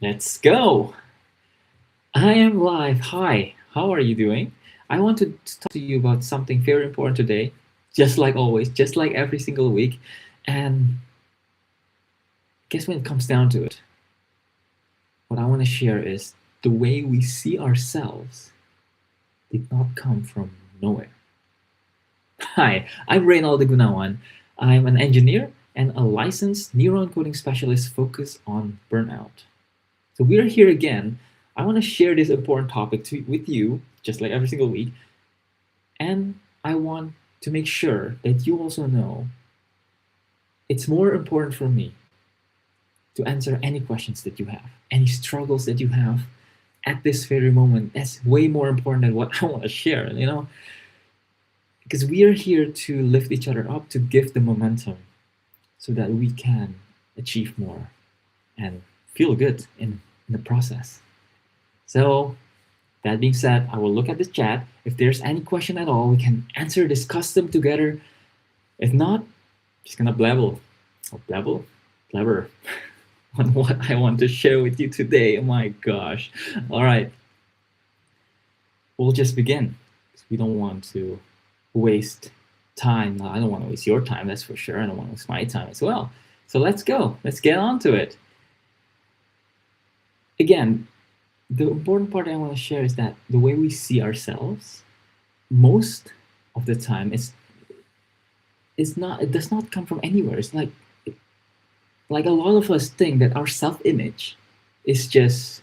Let's go. I am live. Hi, how are you doing? I want to talk to you about something very important today, just like always, just like every single week. And guess when it comes down to it, what I want to share is the way we see ourselves did not come from nowhere. Hi, I'm Reynaldo Gunawan. I'm an engineer and a licensed neuron coding specialist focused on burnout. So we are here again. I want to share this important topic with you, just like every single week. And I want to make sure that you also know it's more important for me to answer any questions that you have, any struggles that you have at this very moment. That's way more important than what I want to share, because we are here to lift each other up, to give the momentum so that we can achieve more and feel good in the process. So, that being said, I will look at this chat. If there's any question at all, we can answer, discuss them together. If not, just gonna blabber on what I want to share with you today. Oh my gosh. All right, we'll just begin. We don't want to waste time. I don't want to waste your time, that's for sure. I don't want to waste my time as well. So let's go. Let's get on to it. Again, the important part I want to share is that the way we see ourselves, most of the time, it's not. It does not come from anywhere. It's like a lot of us think that our self-image is just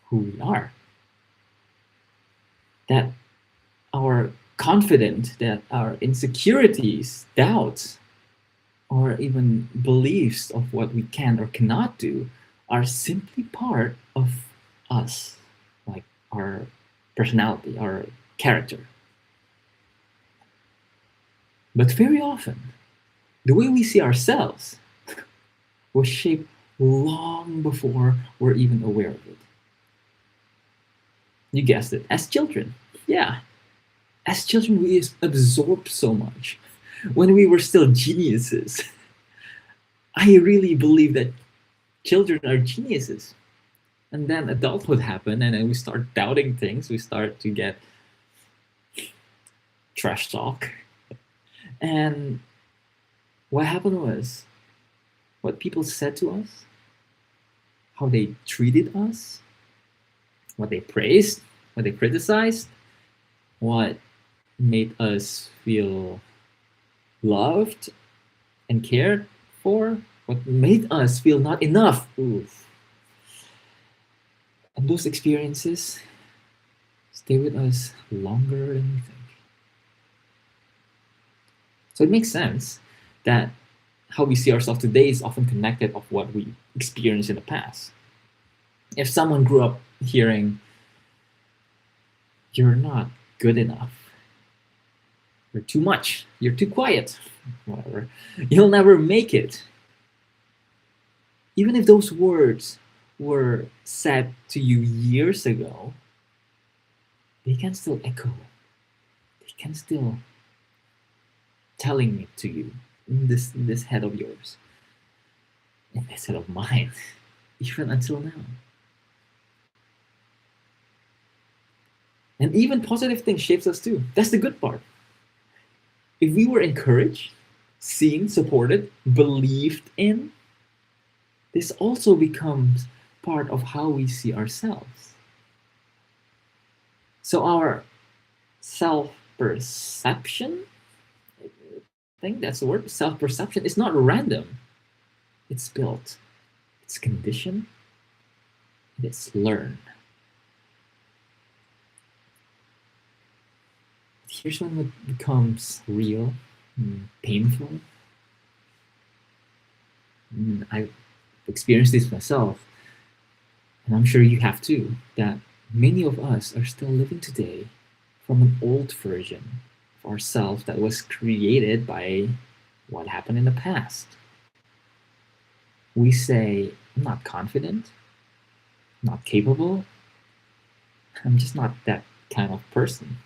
who we are. That our confidence, that our insecurities, doubts, or even beliefs of what we can or cannot do are simply part of us, like our personality, our character. But very often, the way we see ourselves was shaped long before we're even aware of it. You guessed it, as children. Yeah, as children, we absorb so much. When we were still geniuses, I really believe that children are geniuses. And then adulthood happened, and then we start doubting things. We start to get trash talk. And what happened was what people said to us, how they treated us, what they praised, what they criticized, what made us feel loved and cared for, what made us feel not enough. Oof. And those experiences stay with us longer than we think. So it makes sense that how we see ourselves today is often connected of what we experienced in the past. If someone grew up hearing, "You're not good enough, you're too much, you're too quiet, whatever, you'll never make it," even if those words were said to you years ago, they can still echo. They can still telling it to you in this head of yours, in this head of mine, even until now. And even positive things shapes us too. That's the good part. If we were encouraged, seen, supported, believed in, this also becomes part of how we see ourselves. So our self-perception, I think that's the word, self-perception is not random. It's built, it's conditioned, it's learned. Here's when it becomes real, painful. I've experienced this myself, and I'm sure you have too, that many of us are still living today from an old version of ourselves that was created by what happened in the past. We say, "I'm not confident, not capable, I'm just not that kind of person."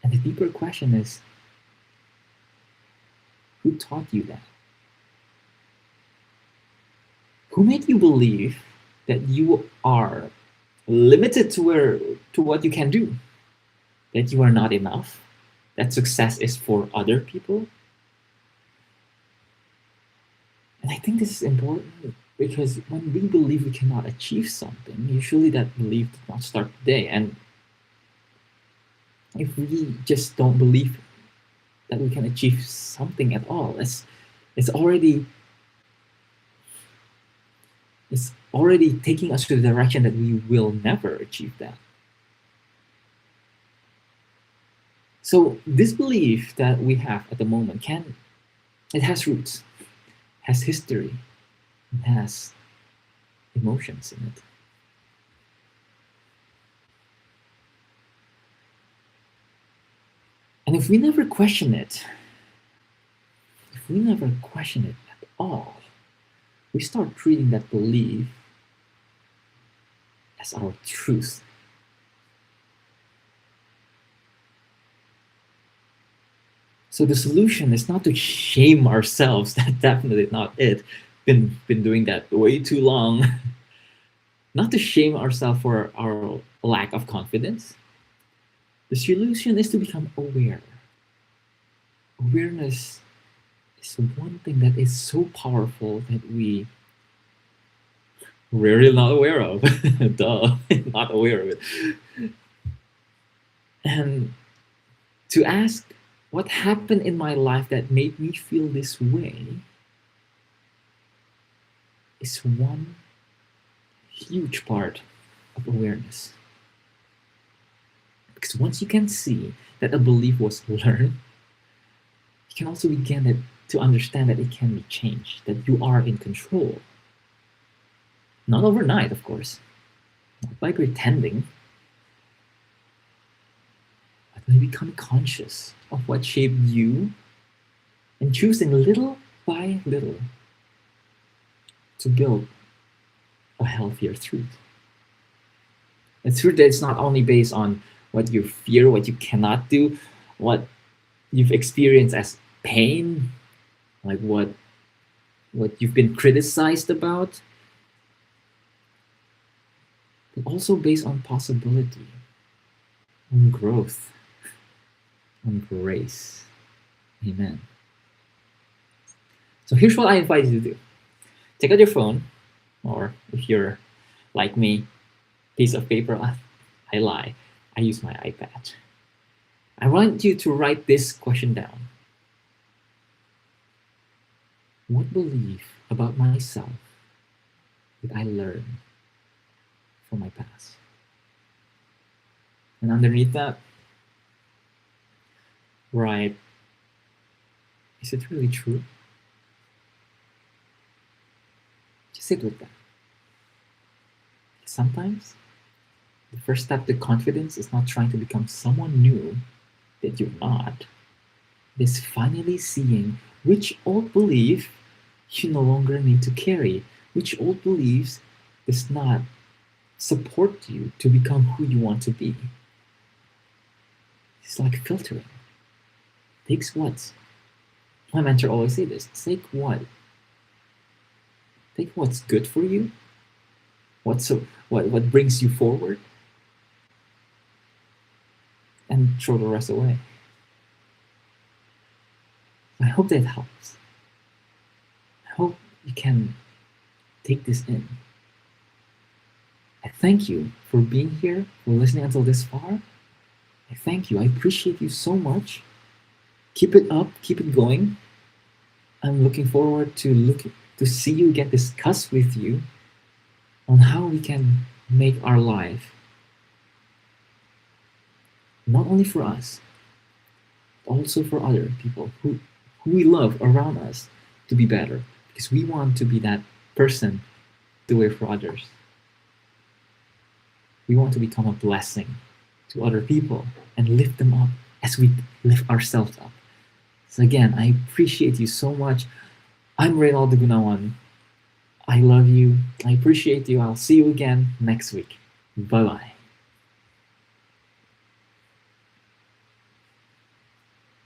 And the deeper question is, who taught you that? Who made you believe that you are limited to what you can do, that you are not enough, that success is for other people? And I think this is important because when we believe we cannot achieve something, usually that belief did not start today. And if we just don't believe that we can achieve something at all, it's already it's already taking us to the direction that we will never achieve that. So this belief that we have at the moment it has roots, has history, it has emotions in it. And if we never question it, at all, we start treating that belief as our truth. So the solution is not to shame ourselves. That's definitely not it. Been doing that way too long. Not to shame ourselves for our lack of confidence. The solution is to become aware. Awareness is one thing that is so powerful that we're really not aware of. Duh, not aware of it. And to ask what happened in my life that made me feel this way is one huge part of awareness. Because once you can see that a belief was learned, you can also begin to understand that it can be changed, that you are in control. Not overnight, of course, not by pretending, but by becoming conscious of what shaped you and choosing little by little to build a healthier truth. A truth that is not only based on what you fear, what you cannot do, what you've experienced as pain, like what you've been criticized about, but also based on possibility, on growth, on grace. Amen. So here's what I invite you to do. Take out your phone, or if you're like me, piece of paper. I lie. I use my iPad. I want you to write this question down. What belief about myself did I learn from my past? And underneath that, write, is it really true? Just sit with that. Sometimes the first step to confidence is not trying to become someone new that you're not. It is finally seeing which old belief you no longer need to carry, which old beliefs does not support you to become who you want to be. It's like filtering. Takes what? My mentor always say this. Take what? Take what's good for you. What brings you forward, and throw the rest away. I hope that helps. I hope you can take this in. I thank you for being here, for listening until this far. I thank you. I appreciate you so much. Keep it up. Keep it going. I'm looking forward to see you again, discuss with you on how we can make our life, not only for us, but also for other people who we love around us, to be better, because we want to be that person to do it for others. We want to become a blessing to other people and lift them up as we lift ourselves up. So again, I appreciate you so much. I'm Reynaldo Gunawan. I love you. I appreciate you. I'll see you again next week. Bye-bye.